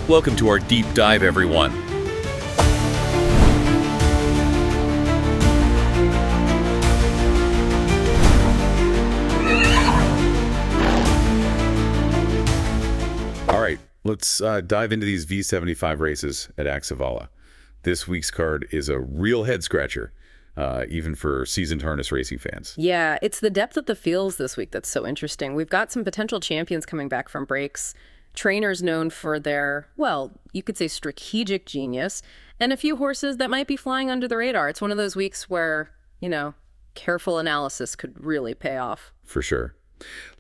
Welcome to our deep dive, everyone. All right, let's dive into these V75 races at Axevalla. This week's card is a real head-scratcher, even for seasoned harness racing fans. Yeah, it's the depth of the fields this week that's so interesting. We've got some potential champions coming back from breaks, trainers known for their, well, you could say strategic genius, and a few horses that might be flying under the radar. It's one of those weeks where, careful analysis could really pay off. For sure.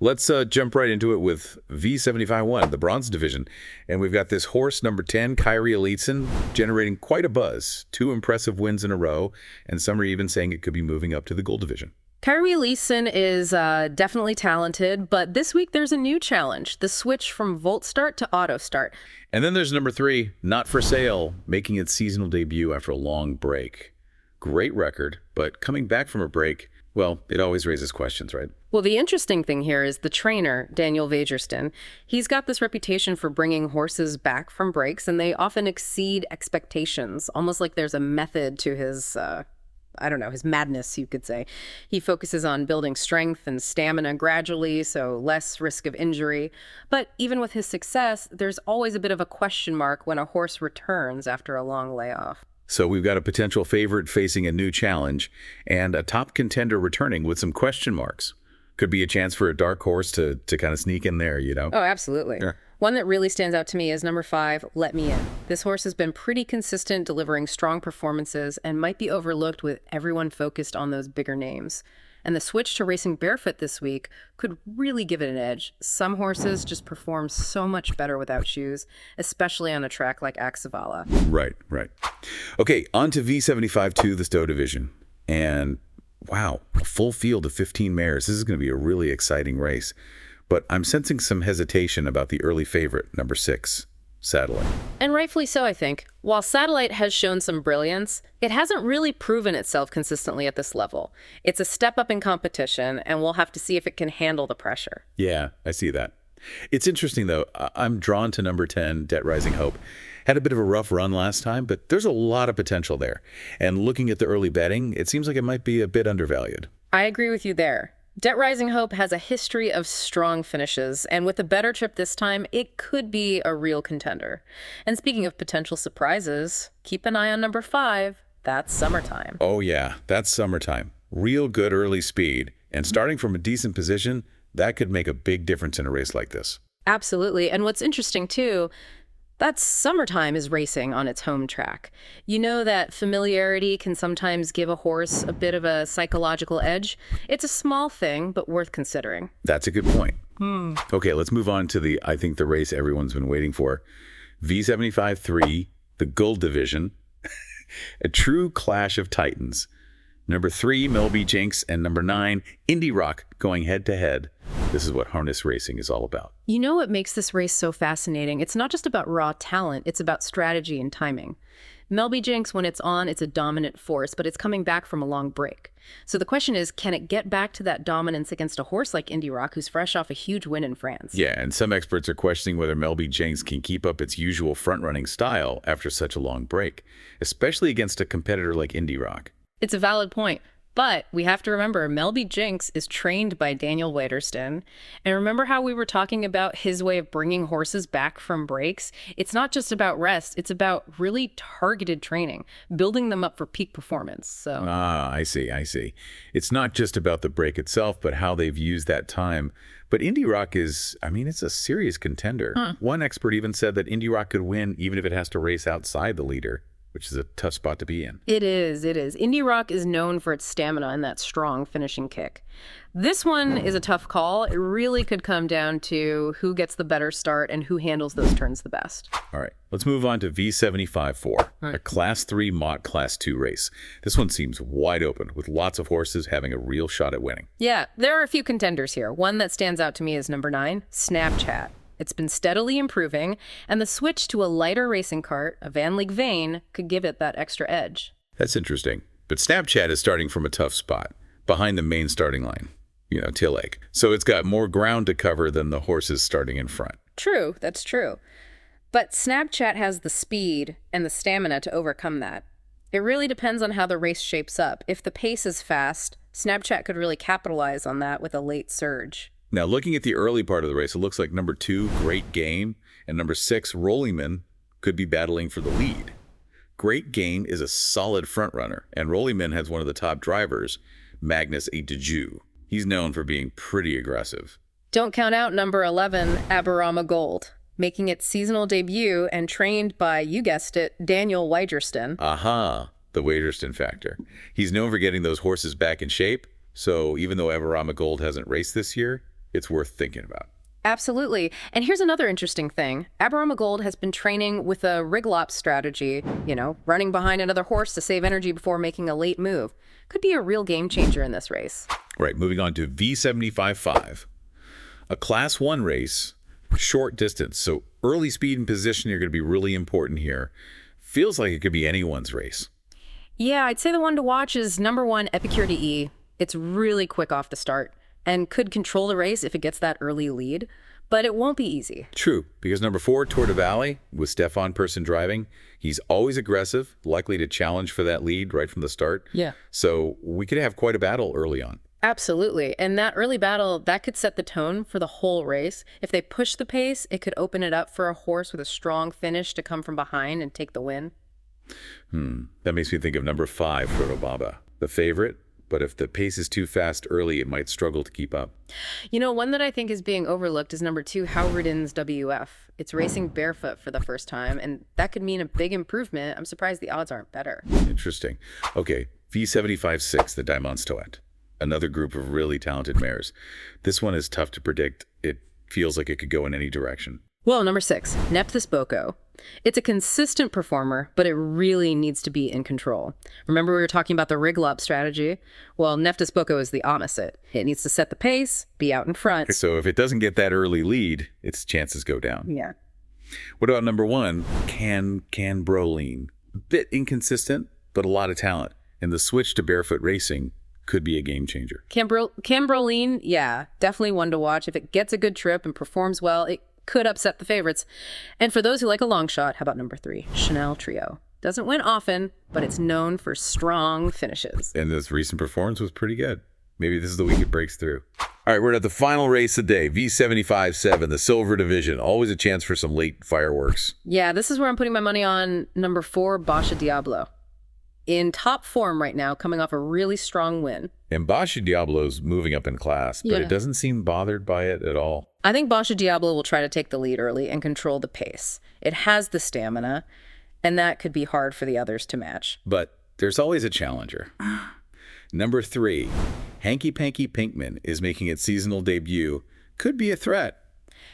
Let's jump right into it with V75-1, the bronze division. And we've got this horse, number 10, Kyrie Elitson, generating quite a buzz. 2 impressive wins in a row, and some are even saying it could be moving up to the gold division. Kyrie Elitson is definitely talented, but this week there's a new challenge, the switch from Volt Start to Auto Start. And then there's number 3, Not For Sale, making its seasonal debut after a long break. Great record, but coming back from a break, well, it always raises questions, right? Well, the interesting thing here is the trainer, Daniel Vagerston. He's got this reputation for bringing horses back from breaks, and they often exceed expectations, almost like there's a method to his, his madness, you could say. He focuses on building strength and stamina gradually, so less risk of injury. But even with his success, there's always a bit of a question mark when a horse returns after a long layoff. So we've got a potential favorite facing a new challenge and a top contender returning with some question marks. Could be a chance for a dark horse to kind of sneak in there, Oh, absolutely. Yeah. One that really stands out to me is number 5, Let Me In. This horse has been pretty consistent, delivering strong performances, and might be overlooked with everyone focused on those bigger names. And the switch to racing barefoot this week could really give it an edge. Some horses just perform so much better without shoes, especially on a track like Axevalla. Right. Okay, on to V75-2, the Stowe division. And wow, a full field of 15 mares. This is going to be a really exciting race. But I'm sensing some hesitation about the early favorite, number 6, Satellite. And rightfully so, I think. While Satellite has shown some brilliance, it hasn't really proven itself consistently at this level. It's a step up in competition, and we'll have to see if it can handle the pressure. Yeah, I see that. It's interesting, though. I'm drawn to number 10, Det Rising Hope. Had a bit of a rough run last time, but there's a lot of potential there. And looking at the early betting, it seems like it might be a bit undervalued. I agree with you there. Det Rising Hope has a history of strong finishes, and with a better trip this time, it could be a real contender. And speaking of potential surprises, keep an eye on number 5. That's Summertime. Oh yeah, that's Summertime. Real good early speed, and starting from a decent position, that could make a big difference in a race like this. Absolutely. And what's interesting, too, that Summertime is racing on its home track. You know that familiarity can sometimes give a horse a bit of a psychological edge. It's a small thing, but worth considering. That's a good point. Okay, let's move on to the race everyone's been waiting for. V75-3, the Gold Division. A true clash of titans. Number 3, Melby Jinx, and number 9, Indie Rock going head-to-head. This is what harness racing is all about. You know what makes this race so fascinating? It's not just about raw talent, it's about strategy and timing. Melby Jinx, when it's on, it's a dominant force, but it's coming back from a long break. So the question is, can it get back to that dominance against a horse like Indie Rock, who's fresh off a huge win in France? Yeah, and some experts are questioning whether Melby Jinx can keep up its usual front-running style after such a long break, especially against a competitor like Indie Rock. It's a valid point. But we have to remember, Melby Jinx is trained by Daniel Vagerston. And remember how we were talking about his way of bringing horses back from breaks? It's not just about rest. It's about really targeted training, building them up for peak performance. So I see. It's not just about the break itself, but how they've used that time. But Indie Rock it's a serious contender. One expert even said that Indie Rock could win even if it has to race outside the leader, which is a tough spot to be in. It is. Indie Rock is known for its stamina and that strong finishing kick. This one is a tough call. It really could come down to who gets the better start and who handles those turns the best. All right, let's move on to V75-4, a Class 3 Mott Class 2 race. This one seems wide open, with lots of horses having a real shot at winning. Yeah, there are a few contenders here. One that stands out to me is number 9, Snapchat. It's been steadily improving, and the switch to a lighter racing cart, a Van League Vane, could give it that extra edge. That's interesting. But Snapchat is starting from a tough spot, behind the main starting line, tail leg. So it's got more ground to cover than the horses starting in front. True, that's true. But Snapchat has the speed and the stamina to overcome that. It really depends on how the race shapes up. If the pace is fast, Snapchat could really capitalize on that with a late surge. Now, looking at the early part of the race, it looks like number 2, Great Game, and number 6, Rollyman, could be battling for the lead. Great Game is a solid frontrunner, and Rollyman has one of the top drivers, Magnus Adeju. He's known for being pretty aggressive. Don't count out number 11, Aberama Gold, making its seasonal debut and trained by, you guessed it, Daniel Weigerston. Aha, the Weigerston factor. He's known for getting those horses back in shape, so even though Aberama Gold hasn't raced this year, it's worth thinking about. Absolutely. And here's another interesting thing. Aberama Gold has been training with a riglop strategy, running behind another horse to save energy before making a late move. Could be a real game changer in this race. Right, moving on to V75-5. A Class 1 race, short distance, so early speed and position are going to be really important here. Feels like it could be anyone's race. Yeah, I'd say the one to watch is number 1, Epicure d'E. It's really quick off the start and could control the race if it gets that early lead, but it won't be easy. True, because number 4, Tour de Valley, with Stefan Persson driving, he's always aggressive, likely to challenge for that lead right from the start. Yeah. So we could have quite a battle early on. Absolutely. And that early battle, that could set the tone for the whole race. If they push the pace, it could open it up for a horse with a strong finish to come from behind and take the win. That makes me think of number 5, Protobaba, the favorite. But if the pace is too fast early, it might struggle to keep up. One that I think is being overlooked is number 2, Howardin's WF. It's racing barefoot for the first time, and that could mean a big improvement. I'm surprised the odds aren't better. Interesting. Okay, V75-6, the Diamond Stoet. Another group of really talented mares. This one is tough to predict. It feels like it could go in any direction. Well, number 6, Nephthys Boko. It's a consistent performer, but it really needs to be in control. Remember we were talking about the riglop strategy? Well, Nephthys Boko is the opposite. It needs to set the pace, be out in front. So if it doesn't get that early lead, its chances go down. Yeah. What about number 1, Cambroline? A bit inconsistent, but a lot of talent. And the switch to barefoot racing could be a game changer. Cambroline, yeah, definitely one to watch. If it gets a good trip and performs well, it could upset the favorites. And for those who like a long shot, how about number 3, Chanel Trio? Doesn't win often, but it's known for strong finishes. And this recent performance was pretty good. Maybe this is the week it breaks through. All right, we're at the final race of the day, V75-7, the Silver Division. Always a chance for some late fireworks. Yeah, this is where I'm putting my money on number 4, Basha Diablo. In top form right now, coming off a really strong win. And Basha Diablo's moving up in class, but it doesn't seem bothered by it at all. I think Basha Diablo will try to take the lead early and control the pace. It has the stamina, and that could be hard for the others to match. But there's always a challenger. Number 3, Hanky Panky Pinkman is making its seasonal debut. Could be a threat.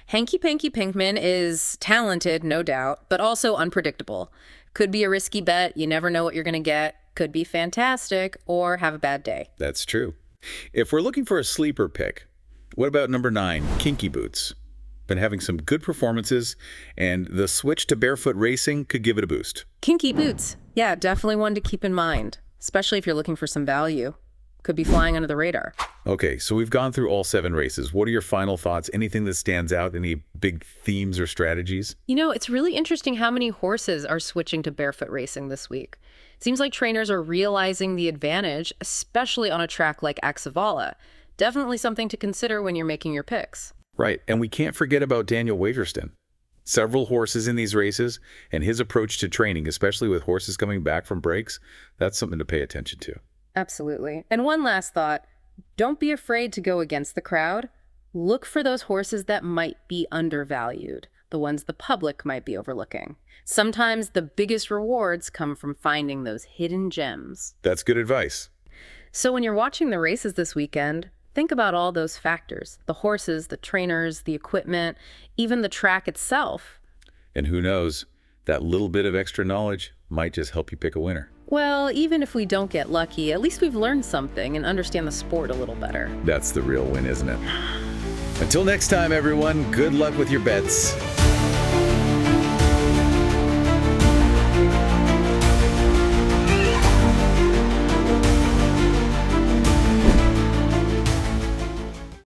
Hanky Panky Pinkman is talented, no doubt, but also unpredictable. Could be a risky bet. You never know what you're going to get. Could be fantastic or have a bad day. That's true. If we're looking for a sleeper pick, what about number 9, Kinky Boots? Been having some good performances, and the switch to barefoot racing could give it a boost. Kinky Boots. Yeah, definitely one to keep in mind, especially if you're looking for some value. Could be flying under the radar. Okay, so we've gone through all 7 races. What are your final thoughts? Anything that stands out? Any big themes or strategies? It's really interesting how many horses are switching to barefoot racing this week. It seems like trainers are realizing the advantage, especially on a track like Axevalla. Definitely something to consider when you're making your picks. Right, and we can't forget about Daniel Weigerston. Several horses in these races, and his approach to training, especially with horses coming back from breaks, that's something to pay attention to. Absolutely. And one last thought, don't be afraid to go against the crowd. Look for those horses that might be undervalued, the ones the public might be overlooking. Sometimes the biggest rewards come from finding those hidden gems. That's good advice. So when you're watching the races this weekend, think about all those factors, the horses, the trainers, the equipment, even the track itself. And who knows, that little bit of extra knowledge might just help you pick a winner. Well, even if we don't get lucky, at least we've learned something and understand the sport a little better. That's the real win, isn't it? Until next time, everyone, good luck with your bets.